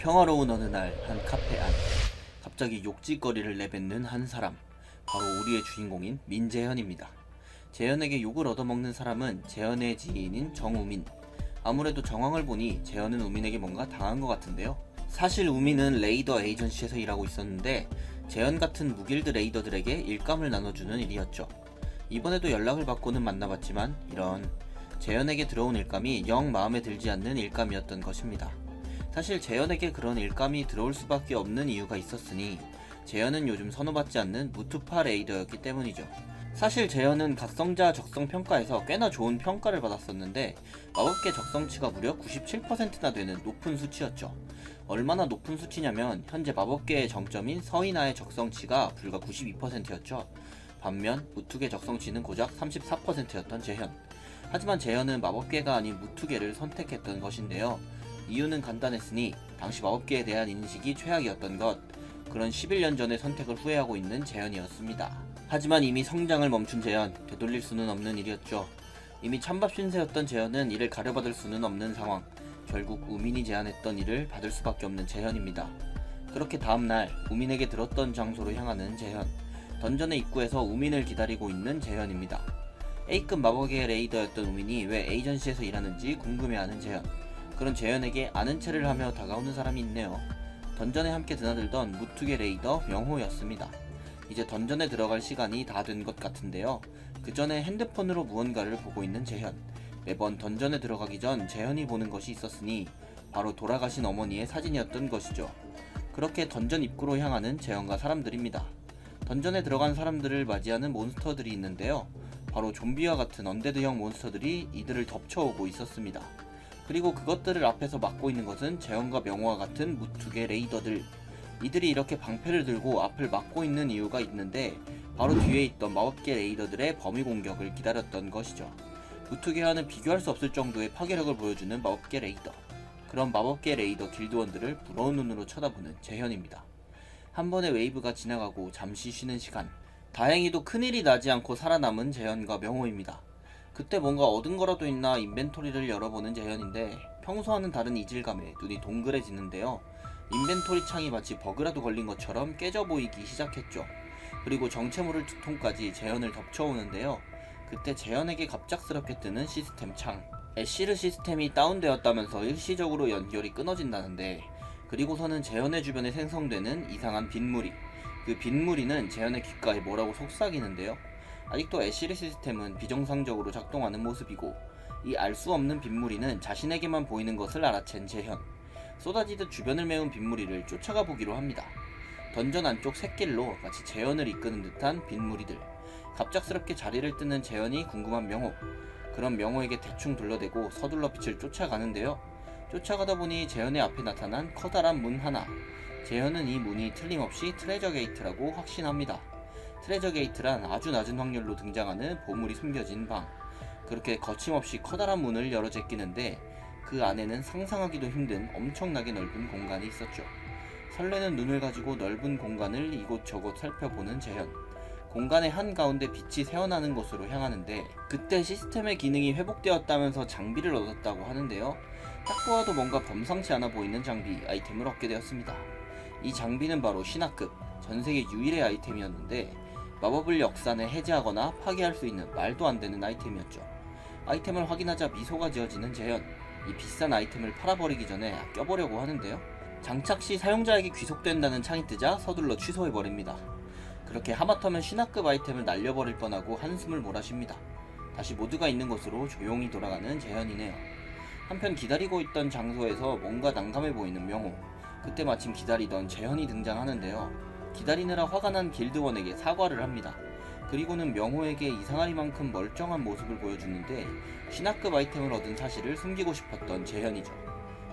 평화로운 어느 날 한 카페 안 갑자기 욕짓거리를 내뱉는 한 사람, 바로 우리의 주인공인 민재현입니다. 재현에게 욕을 얻어먹는 사람은 재현의 지인인 정우민. 아무래도 정황을 보니 재현은 우민에게 뭔가 당한 것 같은데요. 사실 우민은 레이더 에이전시에서 일하고 있었는데 재현 같은 무길드 레이더들에게 일감을 나눠주는 일이었죠. 이번에도 연락을 받고는 만나봤지만 이런 재현에게 들어온 일감이 영 마음에 들지 않는 일감이었던 것입니다. 사실 재현에게 그런 일감이 들어올 수밖에 없는 이유가 있었으니 재현은 요즘 선호받지 않는 무투파 레이더였기 때문이죠. 사실 재현은 각성자 적성 평가에서 꽤나 좋은 평가를 받았었는데 마법계 적성치가 무려 97%나 되는 높은 수치였죠. 얼마나 높은 수치냐면 현재 마법계의 정점인 서이나의 적성치가 불과 92%였죠. 반면 무투계 적성치는 고작 34%였던 재현. 하지만 재현은 마법계가 아닌 무투계를 선택했던 것인데요. 이유는 간단했으니 당시 마법계에 대한 인식이 최악이었던 것, 그런 11년 전의 선택을 후회하고 있는 재현이었습니다. 하지만 이미 성장을 멈춘 재현, 되돌릴 수는 없는 일이었죠. 이미 찬밥 신세였던 재현은 이를 가려받을 수는 없는 상황, 결국 우민이 제안했던 일을 받을 수밖에 없는 재현입니다. 그렇게 다음날 우민에게 들었던 장소로 향하는 재현, 던전의 입구에서 우민을 기다리고 있는 재현입니다. A급 마법계 레이더였던 우민이 왜 에이전시에서 일하는지 궁금해하는 재현. 그런 재현에게 아는 체를 하며 다가오는 사람이 있네요. 던전에 함께 드나들던 무투계 레이더 명호였습니다. 이제 던전에 들어갈 시간이 다 된 것 같은데요. 그 전에 핸드폰으로 무언가를 보고 있는 재현. 매번 던전에 들어가기 전 재현이 보는 것이 있었으니 바로 돌아가신 어머니의 사진이었던 것이죠. 그렇게 던전 입구로 향하는 재현과 사람들입니다. 던전에 들어간 사람들을 맞이하는 몬스터들이 있는데요. 바로 좀비와 같은 언데드형 몬스터들이 이들을 덮쳐오고 있었습니다. 그리고 그것들을 앞에서 막고 있는 것은 재현과 명호와 같은 무투계 레이더들. 이들이 이렇게 방패를 들고 앞을 막고 있는 이유가 있는데 바로 뒤에 있던 마법계 레이더들의 범위 공격을 기다렸던 것이죠. 무투계와는 비교할 수 없을 정도의 파괴력을 보여주는 마법계 레이더. 그런 마법계 레이더 길드원들을 부러운 눈으로 쳐다보는 재현입니다. 한 번의 웨이브가 지나가고 잠시 쉬는 시간. 다행히도 큰일이 나지 않고 살아남은 재현과 명호입니다. 그때 뭔가 얻은 거라도 있나 인벤토리를 열어보는 재현인데 평소와는 다른 이질감에 눈이 동그래지는데요. 인벤토리 창이 마치 버그라도 걸린 것처럼 깨져 보이기 시작했죠. 그리고 정체모를 2통까지 재현을 덮쳐오는데요. 그때 재현에게 갑작스럽게 뜨는 시스템 창. 애쉬르 시스템이 다운되었다면서 일시적으로 연결이 끊어진다는데, 그리고서는 재현의 주변에 생성되는 이상한 빗무리. 그 빗무리는 재현의 귓가에 뭐라고 속삭이는데요. 아직도 애쉬르 시스템은 비정상적으로 작동하는 모습이고, 이 알 수 없는 빗무리는 자신에게만 보이는 것을 알아챈 재현. 쏟아지듯 주변을 메운 빗무리를 쫓아가 보기로 합니다. 던전 안쪽 샛길로 마치 재현을 이끄는 듯한 빗무리들. 갑작스럽게 자리를 뜨는 재현이 궁금한 명호. 그런 명호에게 대충 둘러대고 서둘러 빛을 쫓아가는데요. 쫓아가다 보니 재현의 앞에 나타난 커다란 문 하나. 재현은 이 문이 틀림없이 트레저 게이트라고 확신합니다. 트레저 게이트란 아주 낮은 확률로 등장하는 보물이 숨겨진 방. 그렇게 거침없이 커다란 문을 열어 제끼는데 그 안에는 상상하기도 힘든 엄청나게 넓은 공간이 있었죠. 설레는 눈을 가지고 넓은 공간을 이곳저곳 살펴보는 재현. 공간의 한가운데 빛이 새어나는 곳으로 향하는데 그때 시스템의 기능이 회복되었다면서 장비를 얻었다고 하는데요. 딱 보아도 뭔가 범상치 않아 보이는 장비, 아이템을 얻게 되었습니다. 이 장비는 바로 신화급, 전세계 유일의 아이템이었는데 마법을 역산해 해제하거나 파괴할 수 있는 말도 안 되는 아이템이었죠. 아이템을 확인하자 미소가 지어지는 재현. 이 비싼 아이템을 팔아버리기 전에 아껴보려고 하는데요. 장착 시 사용자에게 귀속된다는 창이 뜨자 서둘러 취소해버립니다. 그렇게 하마터면 신화급 아이템을 날려버릴 뻔하고 한숨을 몰아쉽니다. 다시 모두가 있는 곳으로 조용히 돌아가는 재현이네요. 한편 기다리고 있던 장소에서 뭔가 난감해 보이는 명호. 그때 마침 기다리던 재현이 등장하는데요. 기다리느라 화가 난 길드원에게 사과를 합니다. 그리고는 명호에게 이상하리만큼 멀쩡한 모습을 보여주는데 신화급 아이템을 얻은 사실을 숨기고 싶었던 재현이죠.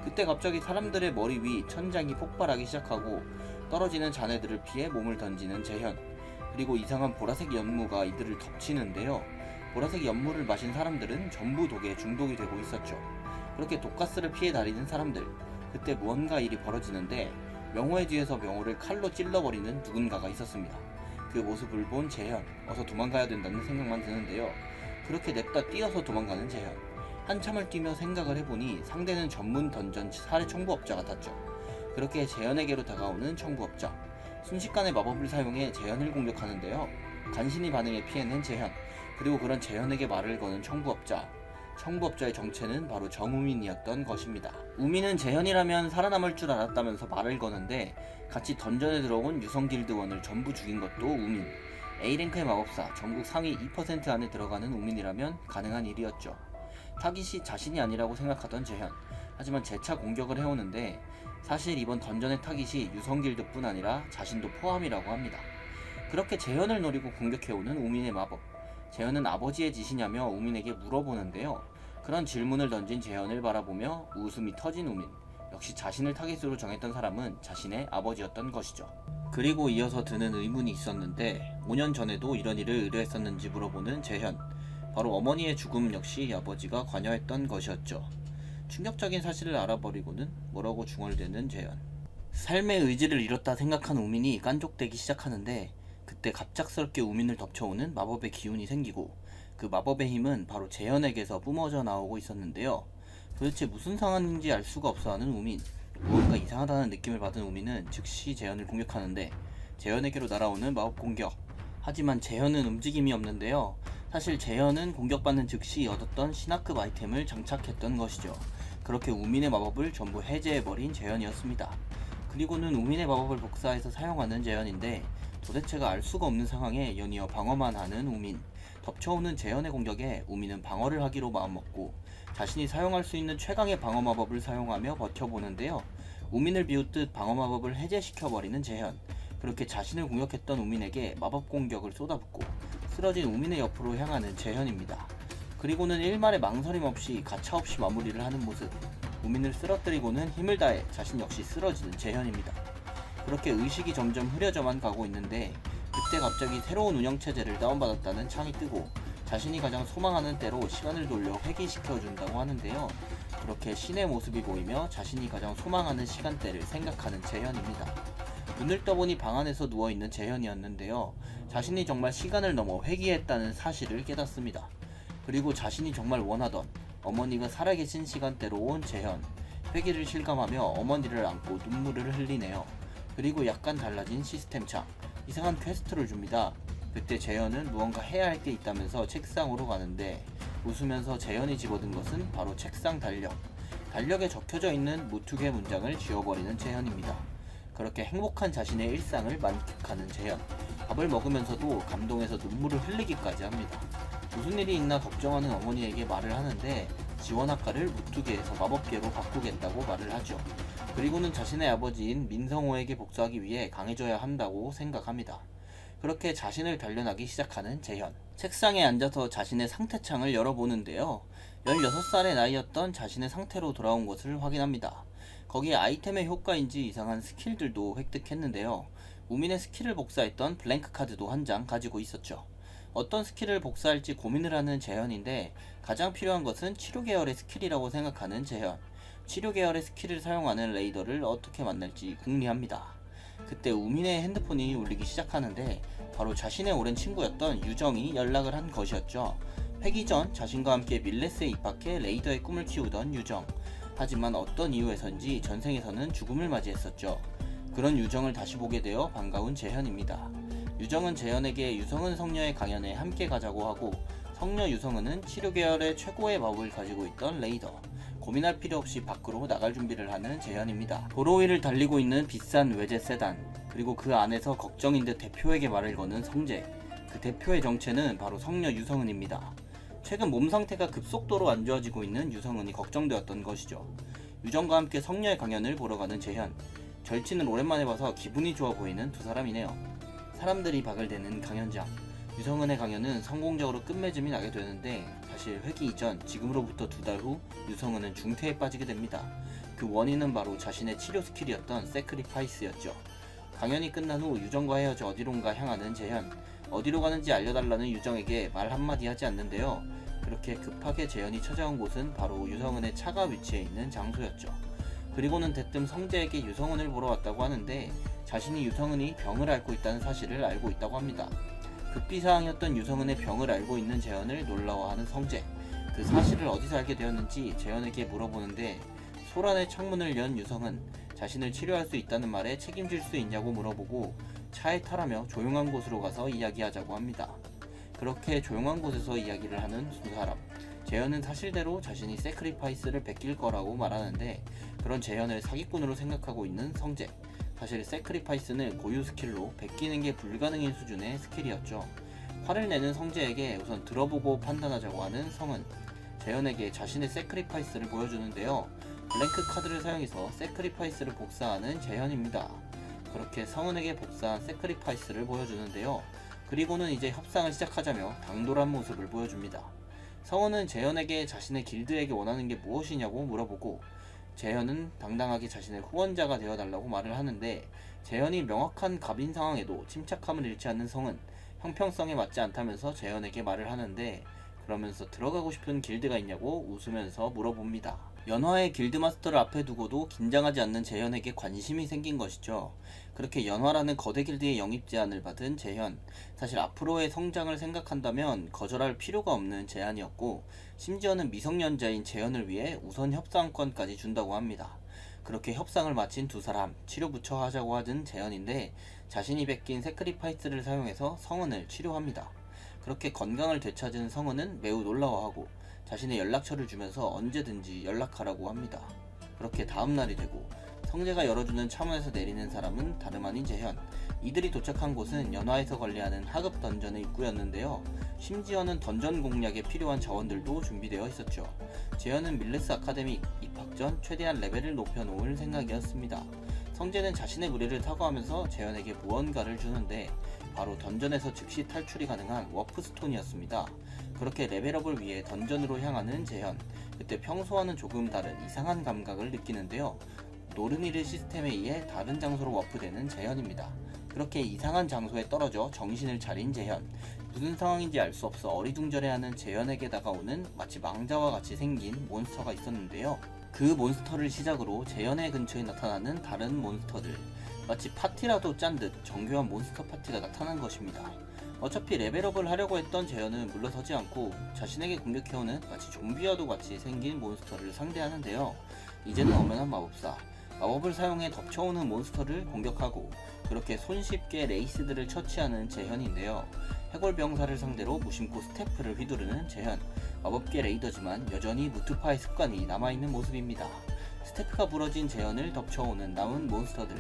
그때 갑자기 사람들의 머리 위 천장이 폭발하기 시작하고 떨어지는 잔해들을 피해 몸을 던지는 재현. 그리고 이상한 보라색 연무가 이들을 덮치는데요. 보라색 연무를 마신 사람들은 전부 독에 중독이 되고 있었죠. 그렇게 독가스를 피해 다니는 사람들. 그때 무언가 일이 벌어지는데 명호의 뒤에서 명호를 칼로 찔러버리는 누군가가 있었습니다. 그 모습을 본 재현, 어서 도망가야 된다는 생각만 드는데요. 그렇게 냅다 뛰어서 도망가는 재현. 한참을 뛰며 생각을 해보니 상대는 전문 던전 살해 청부업자 같았죠. 그렇게 재현에게로 다가오는 청부업자. 순식간에 마법을 사용해 재현을 공격하는데요. 간신히 반응에 피해낸 재현, 그리고 그런 재현에게 말을 거는 청부업자. 청부업자의 정체는 바로 정우민이었던 것입니다. 우민은 재현이라면 살아남을 줄 알았다면서 말을 거는데 같이 던전에 들어온 유성길드원을 전부 죽인 것도 우민. A랭크의 마법사, 전국 상위 2% 안에 들어가는 우민이라면 가능한 일이었죠. 타깃이 자신이 아니라고 생각하던 재현. 하지만 재차 공격을 해오는데 사실 이번 던전의 타깃이 유성길드뿐 아니라 자신도 포함이라고 합니다. 그렇게 재현을 노리고 공격해오는 우민의 마법. 재현은 아버지의 짓이냐며 우민에게 물어보는데요. 그런 질문을 던진 재현을 바라보며 웃음이 터진 우민. 역시 자신을 타깃으로 정했던 사람은 자신의 아버지였던 것이죠. 그리고 이어서 드는 의문이 있었는데 5년 전에도 이런 일을 의뢰했었는지 물어보는 재현. 바로 어머니의 죽음 역시 아버지가 관여했던 것이었죠. 충격적인 사실을 알아버리고는 뭐라고 중얼대는 재현. 삶의 의지를 잃었다 생각한 우민이 깐족대기 시작하는데 그때 갑작스럽게 우민을 덮쳐오는 마법의 기운이 생기고 그 마법의 힘은 바로 재현에게서 뿜어져 나오고 있었는데요. 도대체 무슨 상황인지 알 수가 없어하는 우민. 무언가 이상하다는 느낌을 받은 우민은 즉시 재현을 공격하는데 재현에게로 날아오는 마법 공격. 하지만 재현은 움직임이 없는데요. 사실 재현은 공격받는 즉시 얻었던 신화급 아이템을 장착했던 것이죠. 그렇게 우민의 마법을 전부 해제해버린 재현이었습니다. 그리고는 우민의 마법을 복사해서 사용하는 재현인데 도대체가 알 수가 없는 상황에 연이어 방어만 하는 우민. 덮쳐오는 재현의 공격에 우민은 방어를 하기로 마음먹고 자신이 사용할 수 있는 최강의 방어 마법을 사용하며 버텨보는데요. 우민을 비웃듯 방어 마법을 해제시켜버리는 재현. 그렇게 자신을 공격했던 우민에게 마법 공격을 쏟아붓고 쓰러진 우민의 옆으로 향하는 재현입니다. 그리고는 일말의 망설임 없이 가차없이 마무리를 하는 모습. 우민을 쓰러뜨리고는 힘을 다해 자신 역시 쓰러지는 재현입니다. 그렇게 의식이 점점 흐려져만 가고 있는데 그때 갑자기 새로운 운영체제를 다운받았다는 창이 뜨고 자신이 가장 소망하는 때로 시간을 돌려 회귀시켜준다고 하는데요. 그렇게 신의 모습이 보이며 자신이 가장 소망하는 시간대를 생각하는 재현입니다. 눈을 떠보니 방 안에서 누워있는 재현이었는데요. 자신이 정말 시간을 넘어 회귀했다는 사실을 깨닫습니다. 그리고 자신이 정말 원하던 어머니가 살아계신 시간대로 온 재현. 회귀를 실감하며 어머니를 안고 눈물을 흘리네요. 그리고 약간 달라진 시스템 창. 이상한 퀘스트를 줍니다. 그때 재현은 무언가 해야 할 게 있다면서 책상으로 가는데 웃으면서 재현이 집어든 것은 바로 책상 달력. 달력에 적혀져 있는 무투개 문장을 지워버리는 재현입니다. 그렇게 행복한 자신의 일상을 만끽하는 재현. 밥을 먹으면서도 감동해서 눈물을 흘리기까지 합니다. 무슨 일이 있나 걱정하는 어머니에게 말을 하는데 지원학과를 무투개에서 마법계로 바꾸겠다고 말을 하죠. 그리고는 자신의 아버지인 민성호에게 복수하기 위해 강해져야 한다고 생각합니다. 그렇게 자신을 단련하기 시작하는 재현. 책상에 앉아서 자신의 상태창을 열어보는데요. 16살의 나이였던 자신의 상태로 돌아온 것을 확인합니다. 거기에 아이템의 효과인지 이상한 스킬들도 획득했는데요. 우민의 스킬을 복사했던 블랭크 카드도 한 장 가지고 있었죠. 어떤 스킬을 복사할지 고민을 하는 재현인데 가장 필요한 것은 치료 계열의 스킬이라고 생각하는 재현. 치료 계열의 스킬을 사용하는 레이더를 어떻게 만날지 궁리합니다. 그때 우민의 핸드폰이 울리기 시작하는데 바로 자신의 오랜 친구였던 유정이 연락을 한 것이었죠. 회기 전 자신과 함께 밀레스에 입학해 레이더의 꿈을 키우던 유정. 하지만 어떤 이유에선지 전생에서는 죽음을 맞이했었죠. 그런 유정을 다시 보게 되어 반가운 재현입니다. 유정은 재현에게 유성은 성녀의 강연에 함께 가자고 하고 성녀 유성은은 치료 계열의 최고의 마법을 가지고 있던 레이더. 고민할 필요 없이 밖으로 나갈 준비를 하는 재현입니다. 도로 위를 달리고 있는 비싼 외제 세단, 그리고 그 안에서 걱정인 듯 대표에게 말을 거는 성재. 그 대표의 정체는 바로 성녀 유성은입니다. 최근 몸 상태가 급속도로 안 좋아지고 있는 유성은이 걱정되었던 것이죠. 유정과 함께 성녀의 강연을 보러 가는 재현. 절친을 오랜만에 봐서 기분이 좋아 보이는 두 사람이네요. 사람들이 박을 대는 강연장. 유성은의 강연은 성공적으로 끝맺음이 나게 되는데 사실 회기 이전 지금으로부터 2달 후 유성은은 중태에 빠지게 됩니다. 그 원인은 바로 자신의 치료 스킬이었던 세크리파이스였죠. 강연이 끝난 후 유정과 헤어져 어디론가 향하는 재현. 어디로 가는지 알려달라는 유정에게 말 한마디 하지 않는데요. 그렇게 급하게 재현이 찾아온 곳은 바로 유성은의 차가 위치해 있는 장소였죠. 그리고는 대뜸 성재에게 유성은을 보러 왔다고 하는데 자신이 유성은이 병을 앓고 있다는 사실을 알고 있다고 합니다. 급비사항이었던 유성은의 병을 알고 있는 재현을 놀라워하는 성재. 그 사실을 어디서 알게 되었는지 재현에게 물어보는데 소란의 창문을 연 유성은 자신을 치료할 수 있다는 말에 책임질 수 있냐고 물어보고 차에 타라며 조용한 곳으로 가서 이야기하자고 합니다. 그렇게 조용한 곳에서 이야기를 하는 두 사람. 재현은 사실대로 자신이 세크리파이스를 베낄 거라고 말하는데 그런 재현을 사기꾼으로 생각하고 있는 성재. 사실 세크리파이스는 고유 스킬로 베끼는 게 불가능인 수준의 스킬이었죠. 화를 내는 성재에게 우선 들어보고 판단하자고 하는 성은 재현에게 자신의 세크리파이스를 보여주는데요. 블랭크 카드를 사용해서 세크리파이스를 복사하는 재현입니다. 그렇게 성은에게 복사한 세크리파이스를 보여주는데요. 그리고는 이제 협상을 시작하자며 당돌한 모습을 보여줍니다. 성은은 재현에게 자신의 길드에게 원하는 게 무엇이냐고 물어보고 재현은 당당하게 자신의 후원자가 되어달라고 말을 하는데 재현이 명확한 갑인 상황에도 침착함을 잃지 않는 성은 형평성에 맞지 않다면서 재현에게 말을 하는데 그러면서 들어가고 싶은 길드가 있냐고 웃으면서 물어봅니다. 연화의 길드마스터를 앞에 두고도 긴장하지 않는 재현에게 관심이 생긴 것이죠. 그렇게 연화라는 거대 길드의 영입 제안을 받은 재현. 사실 앞으로의 성장을 생각한다면 거절할 필요가 없는 제안이었고 심지어는 미성년자인 재현을 위해 우선 협상권까지 준다고 합니다. 그렇게 협상을 마친 두 사람 치료부처 하자고 하던 재현인데 자신이 베낀 세크리파이스를 사용해서 성은을 치료합니다. 그렇게 건강을 되찾은 성은은 매우 놀라워하고 자신의 연락처를 주면서 언제든지 연락하라고 합니다. 그렇게 다음날이 되고 성재가 열어주는 차문에서 내리는 사람은 다름 아닌 재현. 이들이 도착한 곳은 연화에서 관리하는 하급 던전의 입구였는데요. 심지어는 던전 공략에 필요한 자원들도 준비되어 있었죠. 재현은 밀레스 아카데미 입학 전 최대한 레벨을 높여놓을 생각이었습니다. 성재는 자신의 무리를 사과하면서 재현에게 무언가를 주는데 바로 던전에서 즉시 탈출이 가능한 워프스톤이었습니다. 그렇게 레벨업을 위해 던전으로 향하는 재현. 그때 평소와는 조금 다른 이상한 감각을 느끼는데요. 노르니르 시스템에 의해 다른 장소로 워프되는 재현입니다. 그렇게 이상한 장소에 떨어져 정신을 차린 재현. 무슨 상황인지 알 수 없어 어리둥절해하는 재현에게 다가오는 마치 망자와 같이 생긴 몬스터가 있었는데요. 그 몬스터를 시작으로 재현의 근처에 나타나는 다른 몬스터들. 마치 파티라도 짠 듯 정교한 몬스터 파티가 나타난 것입니다. 어차피 레벨업을 하려고 했던 재현은 물러서지 않고 자신에게 공격해오는 마치 좀비와도 같이 생긴 몬스터를 상대하는데요. 이제는 엄연한 마법사. 마법을 사용해 덮쳐오는 몬스터를 공격하고 그렇게 손쉽게 레이스들을 처치하는 재현인데요. 해골병사를 상대로 무심코 스태프를 휘두르는 재현. 마법계 레이더지만 여전히 무트파의 습관이 남아있는 모습입니다. 스태프가 부러진 재현을 덮쳐오는 남은 몬스터들.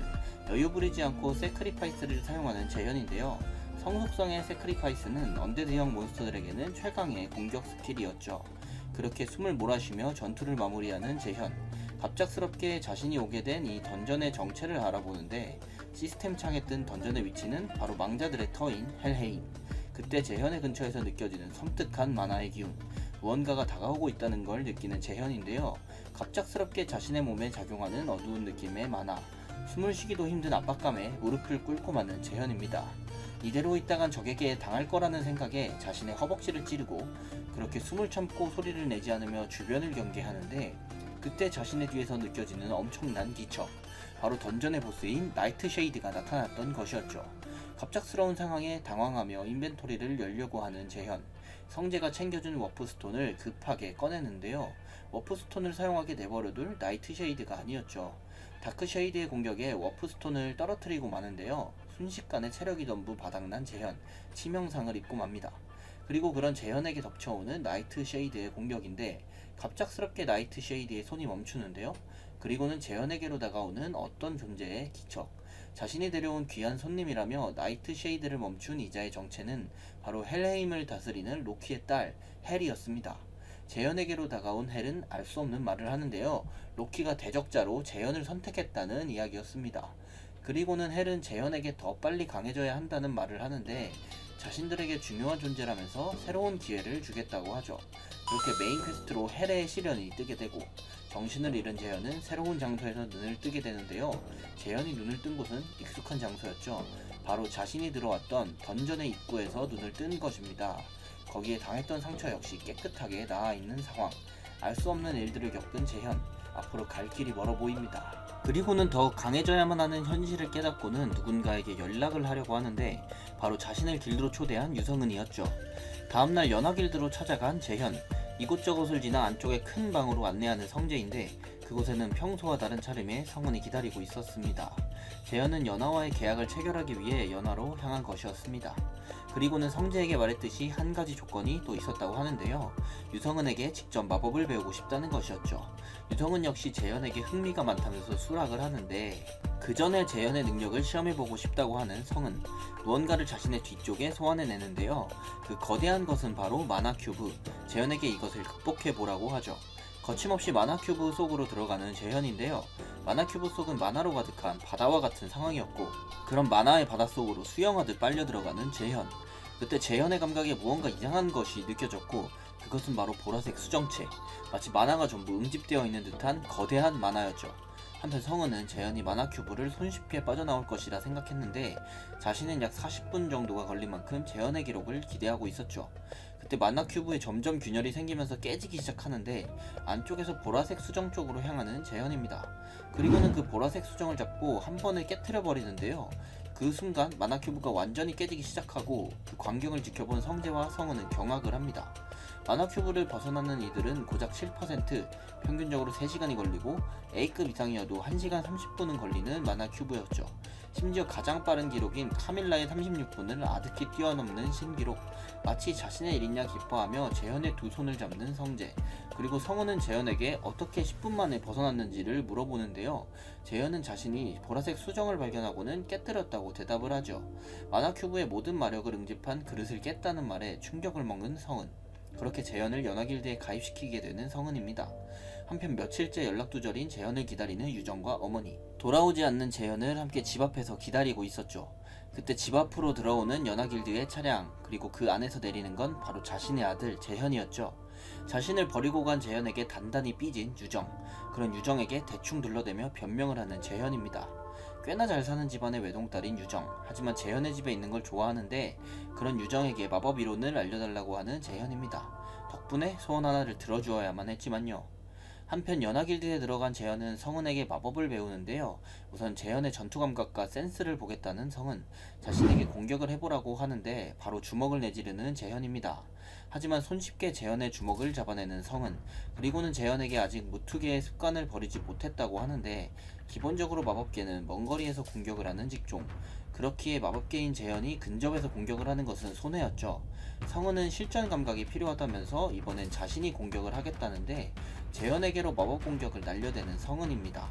여유 부리지 않고 세크리파이스를 사용하는 재현인데요. 성속성의 세크리파이스는 언데드형 몬스터들에게는 최강의 공격 스킬이었죠. 그렇게 숨을 몰아쉬며 전투를 마무리하는 재현. 갑작스럽게 자신이 오게 된 이 던전의 정체를 알아보는데 시스템 창에 뜬 던전의 위치는 바로 망자들의 터인 헬헤임. 그때 재현의 근처에서 느껴지는 섬뜩한 만화의 기운. 무언가가 다가오고 있다는 걸 느끼는 재현인데요. 갑작스럽게 자신의 몸에 작용하는 어두운 느낌의 만화. 숨을 쉬기도 힘든 압박감에 무릎을 꿇고 마는 재현입니다. 이대로 있다간 적에게 당할 거라는 생각에 자신의 허벅지를 찌르고 그렇게 숨을 참고 소리를 내지 않으며 주변을 경계하는데 그때 자신의 뒤에서 느껴지는 엄청난 기척. 바로 던전의 보스인 나이트 쉐이드가 나타났던 것이었죠. 갑작스러운 상황에 당황하며 인벤토리를 열려고 하는 재현. 성재가 챙겨준 워프스톤을 급하게 꺼내는데요. 워프스톤을 사용하게 내버려둘 나이트 쉐이드가 아니었죠. 다크 쉐이드의 공격에 워프스톤을 떨어뜨리고 마는데요. 순식간에 체력이 전부 바닥난 재현, 치명상을 입고 맙니다. 그리고 그런 재현에게 덮쳐오는 나이트 쉐이드의 공격인데 갑작스럽게 나이트 쉐이드의 손이 멈추는데요. 그리고는 재현에게로 다가오는 어떤 존재의 기척. 자신이 데려온 귀한 손님이라며 나이트 쉐이드를 멈춘 이자의 정체는 바로 헬헤임을 다스리는 로키의 딸 헬이었습니다. 재현에게로 다가온 헬은 알 수 없는 말을 하는데요. 로키가 대적자로 재현을 선택했다는 이야기였습니다. 그리고는 헬은 재현에게 더 빨리 강해져야 한다는 말을 하는데 자신들에게 중요한 존재라면서 새로운 기회를 주겠다고 하죠. 그렇게 메인 퀘스트로 헬의 시련이 뜨게 되고 정신을 잃은 재현은 새로운 장소에서 눈을 뜨게 되는데요. 재현이 눈을 뜬 곳은 익숙한 장소였죠. 바로 자신이 들어왔던 던전의 입구에서 눈을 뜬 것입니다. 거기에 당했던 상처 역시 깨끗하게 나아있는 상황. 알 수 없는 일들을 겪은 재현. 앞으로 갈 길이 멀어 보입니다. 그리고는 더 강해져야만 하는 현실을 깨닫고는 누군가에게 연락을 하려고 하는데 바로 자신을 길드로 초대한 유성은이었죠. 다음날 연화 길드로 찾아간 재현. 이곳저곳을 지나 안쪽의 큰 방으로 안내하는 성재인데 그곳에는 평소와 다른 차림의 성은이 기다리고 있었습니다. 재현은 연하와의 계약을 체결하기 위해 연하로 향한 것이었습니다. 그리고는 성재에게 말했듯이 한 가지 조건이 또 있었다고 하는데요. 유성은에게 직접 마법을 배우고 싶다는 것이었죠. 유성은 역시 재현에게 흥미가 많다면서 수락을 하는데, 그 전에 재현의 능력을 시험해보고 싶다고 하는 성은 무언가를 자신의 뒤쪽에 소환해내는데요. 그 거대한 것은 바로 마나 큐브, 재현에게 이것을 극복해보라고 하죠. 거침없이 마나 큐브 속으로 들어가는 재현인데요. 마나 큐브 속은 마나로 가득한 바다와 같은 상황이었고, 그런 마나의 바닷속으로 수영하듯 빨려 들어가는 재현. 그때 재현의 감각에 무언가 이상한 것이 느껴졌고, 그것은 바로 보라색 수정체, 마치 마나가 전부 응집되어 있는 듯한 거대한 마나였죠. 한편 성은은 재현이 마나 큐브를 손쉽게 빠져나올 것이라 생각했는데, 자신은 약 40분 정도가 걸린 만큼 재현의 기록을 기대하고 있었죠. 그때 마나 큐브에 점점 균열이 생기면서 깨지기 시작하는데, 안쪽에서 보라색 수정 쪽으로 향하는 재현입니다. 그리고는 그 보라색 수정을 잡고 한 번에 깨트려 버리는데요. 그 순간 마나 큐브가 완전히 깨지기 시작하고, 그 광경을 지켜본 성재와 성은은 경악을 합니다. 마나 큐브를 벗어나는 이들은 고작 7%, 평균적으로 3시간이 걸리고 A급 이상이어도 1시간 30분은 걸리는 마나 큐브였죠. 심지어 가장 빠른 기록인 카밀라의 36분을 아득히 뛰어넘는 신기록. 마치 자신의 일이냐 기뻐하며 재현의 두 손을 잡는 성재. 그리고 성은은 재현에게 어떻게 10분 만에 벗어났는지를 물어보는데요. 재현은 자신이 보라색 수정을 발견하고는 깨뜨렸다고 대답을 하죠. 마나 큐브의 모든 마력을 응집한 그릇을 깼다는 말에 충격을 먹는 성은. 그렇게 재현을 연하길드에 가입시키게 되는 성은입니다. 한편 며칠째 연락두절인 재현을 기다리는 유정과 어머니. 돌아오지 않는 재현을 함께 집 앞에서 기다리고 있었죠. 그때 집 앞으로 들어오는 연하길드의 차량, 그리고 그 안에서 내리는 건 바로 자신의 아들 재현이었죠. 자신을 버리고 간 재현에게 단단히 삐진 유정. 그런 유정에게 대충 둘러대며 변명을 하는 재현입니다. 꽤나 잘 사는 집안의 외동딸인 유정. 하지만 재현의 집에 있는 걸 좋아하는데, 그런 유정에게 마법 이론을 알려달라고 하는 재현입니다. 덕분에 소원 하나를 들어주어야만 했지만요. 한편 연하길드에 들어간 재현은 성은에게 마법을 배우는데요. 우선 재현의 전투 감각과 센스를 보겠다는 성은 자신에게 공격을 해보라고 하는데, 바로 주먹을 내지르는 재현입니다. 하지만 손쉽게 재현의 주먹을 잡아내는 성은, 그리고는 재현에게 아직 무투기의 습관을 버리지 못했다고 하는데, 기본적으로 마법계는 먼 거리에서 공격을 하는 직종. 그렇기에 마법계인 재현이 근접에서 공격을 하는 것은 손해였죠. 성은은 실전 감각이 필요하다면서 이번엔 자신이 공격을 하겠다는데, 재현에게로 마법 공격을 날려대는 성은입니다.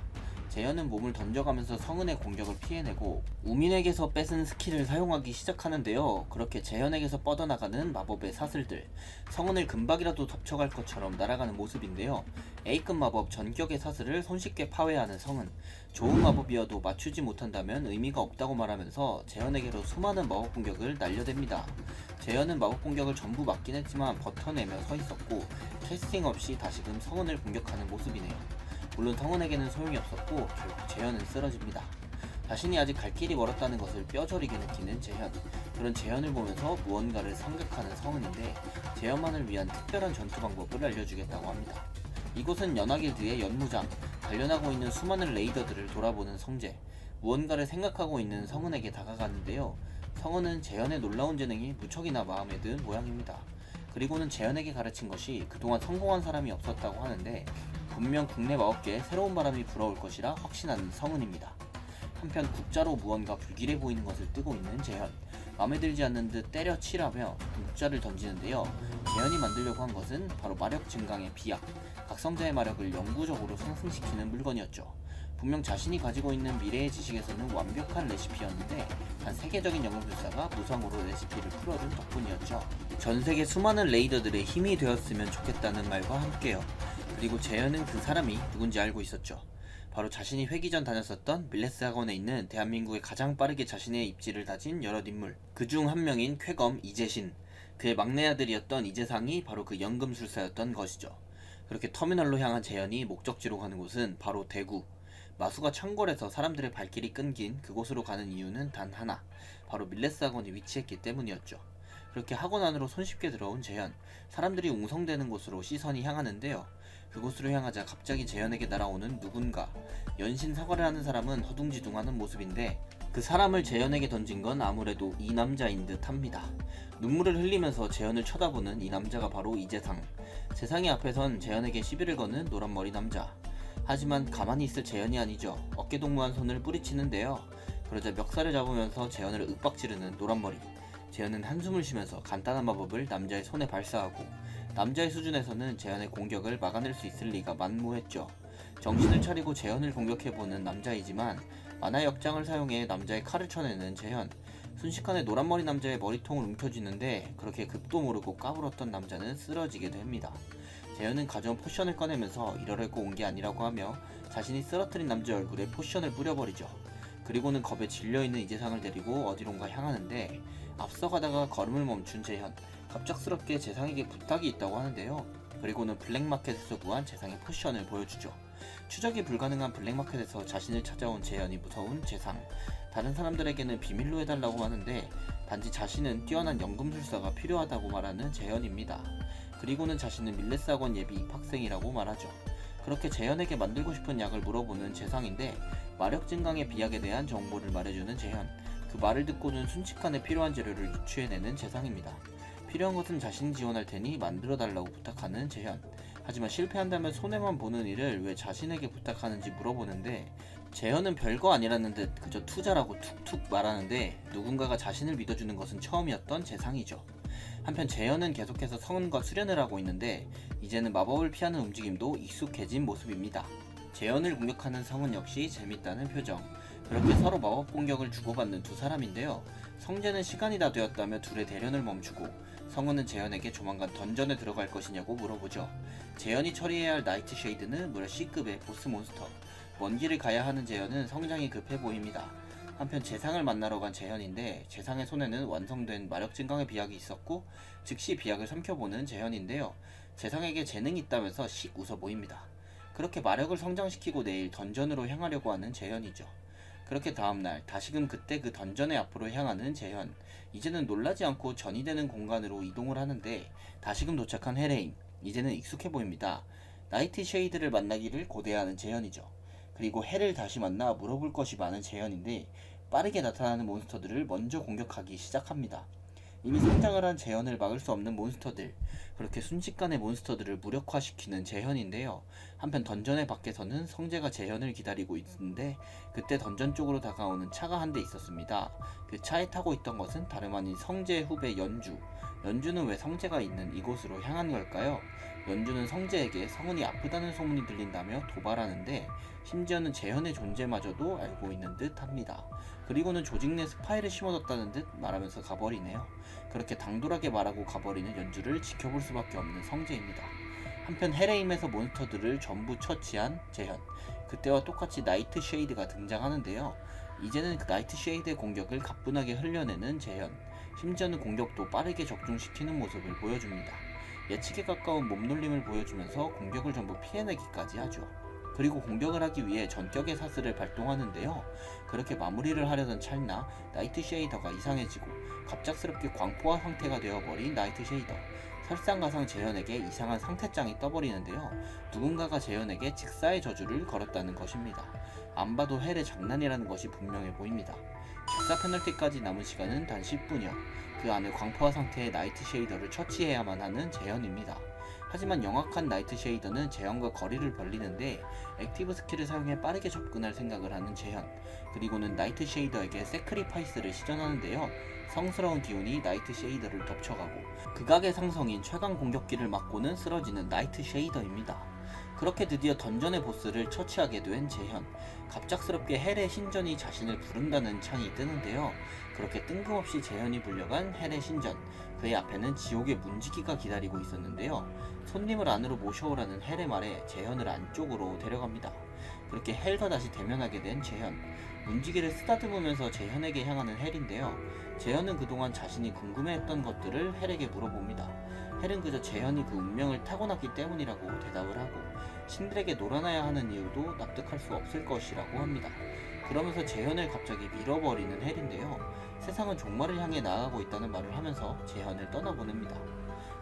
재현은 몸을 던져가면서 성은의 공격을 피해내고 우민에게서 뺏은 스킬을 사용하기 시작하는데요. 그렇게 재현에게서 뻗어나가는 마법의 사슬들, 성은을 금방이라도 덮쳐갈 것처럼 날아가는 모습인데요. A급 마법 전격의 사슬을 손쉽게 파괴하는 성은, 좋은 마법이어도 맞추지 못한다면 의미가 없다고 말하면서 재현에게로 수많은 마법 공격을 날려댑니다. 재현은 마법 공격을 전부 맞긴 했지만 버텨내며 서 있었고, 캐스팅 없이 다시금 성은을 공격하는 모습이네요. 물론 성은에게는 소용이 없었고 결국 재현은 쓰러집니다. 자신이 아직 갈 길이 멀었다는 것을 뼈저리게 느끼는 재현. 그런 재현을 보면서 무언가를 생각하는 성은인데, 재현만을 위한 특별한 전투 방법을 알려주겠다고 합니다. 이곳은 연하길드의 연무장. 단련하고 있는 수많은 레이더들을 돌아보는 성재. 무언가를 생각하고 있는 성은에게 다가가는데요. 성은은 재현의 놀라운 재능이 무척이나 마음에 든 모양입니다. 그리고는 재현에게 가르친 것이 그동안 성공한 사람이 없었다고 하는데, 분명 국내 마법계에 새로운 바람이 불어올 것이라 확신하는 성은입니다. 한편 국자로 무언가 불길해 보이는 것을 뜨고 있는 재현. 마음에 들지 않는 듯 때려치라며 국자를 던지는데요. 재현이 만들려고 한 것은 바로 마력 증강의 비약, 각성자의 마력을 영구적으로 상승시키는 물건이었죠. 분명 자신이 가지고 있는 미래의 지식에서는 완벽한 레시피였는데, 단 세계적인 영웅술사가 무상으로 레시피를 풀어준 덕분이었죠. 전세계 수많은 레이더들의 힘이 되었으면 좋겠다는 말과 함께요. 그리고 재현은 그 사람이 누군지 알고 있었죠. 바로 자신이 회기 전 다녔었던 밀레스 학원에 있는 대한민국에 가장 빠르게 자신의 입지를 다진 여럿 인물, 그중 한 명인 쾌검 이재신. 그의 막내 아들이었던 이재상이 바로 그 연금술사였던 것이죠. 그렇게 터미널로 향한 재현이 목적지로 가는 곳은 바로 대구. 마수가 창궐해서 사람들의 발길이 끊긴 그곳으로 가는 이유는 단 하나, 바로 밀레스 학원이 위치했기 때문이었죠. 그렇게 학원 안으로 손쉽게 들어온 재현. 사람들이 웅성대는 곳으로 시선이 향하는데요. 그곳으로 향하자 갑자기 재현에게 날아오는 누군가. 연신 사과를 하는 사람은 허둥지둥하는 모습인데, 그 사람을 재현에게 던진 건 아무래도 이 남자인 듯 합니다. 눈물을 흘리면서 재현을 쳐다보는 이 남자가 바로 이재상. 재상의 앞에선 재현에게 시비를 거는 노란머리 남자. 하지만 가만히 있을 재현이 아니죠. 어깨동무한 손을 뿌리치는데요. 그러자 멱살을 잡으면서 재현을 윽박지르는 노란머리. 재현은 한숨을 쉬면서 간단한 마법을 남자의 손에 발사하고 남자의 수준에서는 재현의 공격을 막아낼 수 있을 리가 만무했죠. 정신을 차리고 재현을 공격해보는 남자이지만 만화 역장을 사용해 남자의 칼을 쳐내는 재현. 순식간에 노란머리 남자의 머리통을 움켜쥐는데 그렇게 급도 모르고 까불었던 남자는 쓰러지게 됩니다. 재현은 가져온 포션을 꺼내면서 이러려고 온 게 아니라고 하며 자신이 쓰러뜨린 남자 얼굴에 포션을 뿌려버리죠. 그리고는 겁에 질려있는 이재상을 데리고 어디론가 향하는데 앞서가다가 걸음을 멈춘 재현. 갑작스럽게 재상에게 부탁이 있다고 하는데요. 그리고는 블랙마켓에서 구한 재상의 포션을 보여주죠. 추적이 불가능한 블랙마켓에서 자신을 찾아온 재현이 무서운 재상. 다른 사람들에게는 비밀로 해달라고 하는데 단지 자신은 뛰어난 연금술사가 필요하다고 말하는 재현입니다. 그리고는 자신은 밀레스 학원 예비 입학생이라고 말하죠. 그렇게 재현에게 만들고 싶은 약을 물어보는 재상인데 마력 증강의 비약에 대한 정보를 말해주는 재현. 그 말을 듣고는 순식간에 필요한 재료를 유추해내는 재상입니다. 필요한 것은 자신이 지원할 테니 만들어달라고 부탁하는 재현. 하지만 실패한다면 손해만 보는 일을 왜 자신에게 부탁하는지 물어보는데 재현은 별거 아니라는 듯 그저 투자라고 툭툭 말하는데 누군가가 자신을 믿어주는 것은 처음이었던 재상이죠. 한편 재현은 계속해서 성은과 수련을 하고 있는데 이제는 마법을 피하는 움직임도 익숙해진 모습입니다. 재현을 공격하는 성은 역시 재밌다는 표정. 그렇게 서로 마법 공격을 주고받는 두 사람인데요. 성재는 시간이 다 되었다며 둘의 대련을 멈추고 성은은 재현에게 조만간 던전에 들어갈 것이냐고 물어보죠. 재현이 처리해야 할 나이트 쉐이드는 무려 C급의 보스 몬스터. 먼 길을 가야 하는 재현은 성장이 급해 보입니다. 한편 재상을 만나러 간 재현인데 재상의 손에는 완성된 마력 증강의 비약이 있었고 즉시 비약을 삼켜보는 재현인데요. 재상에게 재능이 있다면서 씩 웃어 보입니다. 그렇게 마력을 성장시키고 내일 던전으로 향하려고 하는 재현이죠. 그렇게 다음날 다시금 그때 그 던전의 앞으로 향하는 재현. 이제는 놀라지 않고 전이 되는 공간으로 이동을 하는데 다시금 도착한 헤레인. 이제는 익숙해 보입니다. 나이트 쉐이드를 만나기를 고대하는 재현이죠. 그리고 해를 다시 만나 물어볼 것이 많은 재현인데 빠르게 나타나는 몬스터들을 먼저 공격하기 시작합니다. 이미 성장을 한 재현을 막을 수 없는 몬스터들. 그렇게 순식간에 몬스터들을 무력화시키는 재현인데요. 한편 던전의 밖에서는 성재가 재현을 기다리고 있는데 그때 던전 쪽으로 다가오는 차가 한 대 있었습니다. 그 차에 타고 있던 것은 다름 아닌 성재의 후배 연주. 연주는 왜 성재가 있는 이곳으로 향한 걸까요? 연주는 성재에게 성은이 아프다는 소문이 들린다며 도발하는데 심지어는 재현의 존재마저도 알고 있는 듯 합니다. 그리고는 조직 내 스파이를 심어뒀다는 듯 말하면서 가버리네요. 그렇게 당돌하게 말하고 가버리는 연주를 지켜볼 수밖에 없는 성재입니다. 한편 헤레임에서 몬스터들을 전부 처치한 재현. 그때와 똑같이 나이트 쉐이드가 등장하는데요. 이제는 그 나이트 쉐이드의 공격을 가뿐하게 흘려내는 재현. 심지어는 공격도 빠르게 적중시키는 모습을 보여줍니다. 예측에 가까운 몸놀림을 보여주면서 공격을 전부 피해내기까지 하죠. 그리고 공격을 하기 위해 전격의 사슬을 발동하는데요. 그렇게 마무리를 하려던 찰나 나이트 쉐이더가 이상해지고 갑작스럽게 광포화 상태가 되어버린 나이트 쉐이더. 설상가상 재현에게 이상한 상태장이 떠버리는데요. 누군가가 재현에게 직사의 저주를 걸었다는 것입니다. 안 봐도 헬의 장난이라는 것이 분명해 보입니다. 직사 페널티까지 남은 시간은 단 10분여. 그 안에 광포화 상태의 나이트 쉐이더를 처치해야만 하는 재현입니다. 하지만 영악한 나이트 쉐이더는 재현과 거리를 벌리는데 액티브 스킬을 사용해 빠르게 접근할 생각을 하는 재현. 그리고는 나이트 쉐이더에게 세크리파이스를 시전하는데요. 성스러운 기운이 나이트 쉐이더를 덮쳐가고 극악의 상성인 최강 공격기를 맞고는 쓰러지는 나이트 쉐이더입니다. 그렇게 드디어 던전의 보스를 처치하게 된 재현. 갑작스럽게 헬의 신전이 자신을 부른다는 창이 뜨는데요. 그렇게 뜬금없이 재현이 불려간 헬의 신전. 그의 앞에는 지옥의 문지기가 기다리고 있었는데요. 손님을 안으로 모셔오라는 헬의 말에 재현을 안쪽으로 데려갑니다. 그렇게 헬과 다시 대면하게 된 재현. 문지기를 쓰다듬으면서 재현에게 향하는 헬인데요. 재현은 그동안 자신이 궁금해했던 것들을 헬에게 물어봅니다. 헬은 그저 재현이 그 운명을 타고났기 때문이라고 대답을 하고 신들에게 놀아나야 하는 이유도 납득할 수 없을 것이라고 합니다. 그러면서 재현을 갑자기 밀어버리는 헬인데요. 세상은 종말을 향해 나아가고 있다는 말을 하면서 재현을 떠나보냅니다.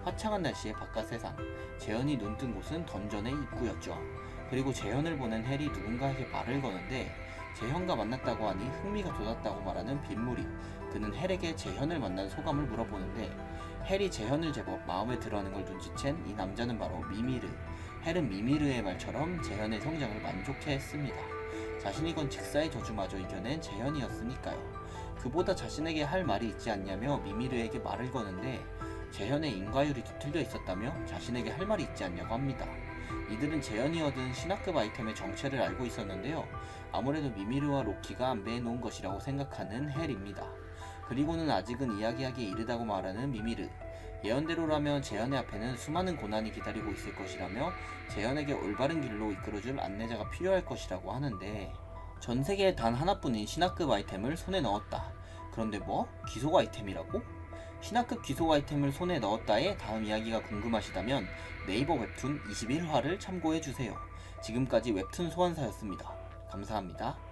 화창한 날씨의 바깥 세상. 재현이 눈뜬 곳은 던전의 입구였죠. 그리고 재현을 보낸 헬이 누군가에게 말을 거는데 재현과 만났다고 하니 흥미가 돋았다고 말하는 빗물이. 그는 헬에게 재현을 만난 소감을 물어보는데 헬이 재현을 제법 마음에 들어하는 걸 눈치챈 이 남자는 바로 미미르. 헬은 미미르의 말처럼 재현의 성장을 만족해했습니다. 자신이 건 직사의 저주마저 이겨낸 재현이었으니까요. 그보다 자신에게 할 말이 있지 않냐며 미미르에게 말을 거는데 재현의 인과율이 뒤틀려 있었다며 자신에게 할 말이 있지 않냐고 합니다. 이들은 재현이 얻은 신화급 아이템의 정체를 알고 있었는데요. 아무래도 미미르와 로키가 안배해 놓은 것이라고 생각하는 헬입니다. 그리고는 아직은 이야기하기에 이르다고 말하는 미미르. 예언대로라면 재현의 앞에는 수많은 고난이 기다리고 있을 것이라며 재현에게 올바른 길로 이끌어줄 안내자가 필요할 것이라고 하는데 전 세계에 단 하나뿐인 신화급 아이템을 손에 넣었다. 그런데 뭐? 기속 아이템이라고? 신화급 기속 아이템을 손에 넣었다의 다음 이야기가 궁금하시다면 네이버 웹툰 21화를 참고해주세요. 지금까지 웹툰 소환사였습니다. 감사합니다.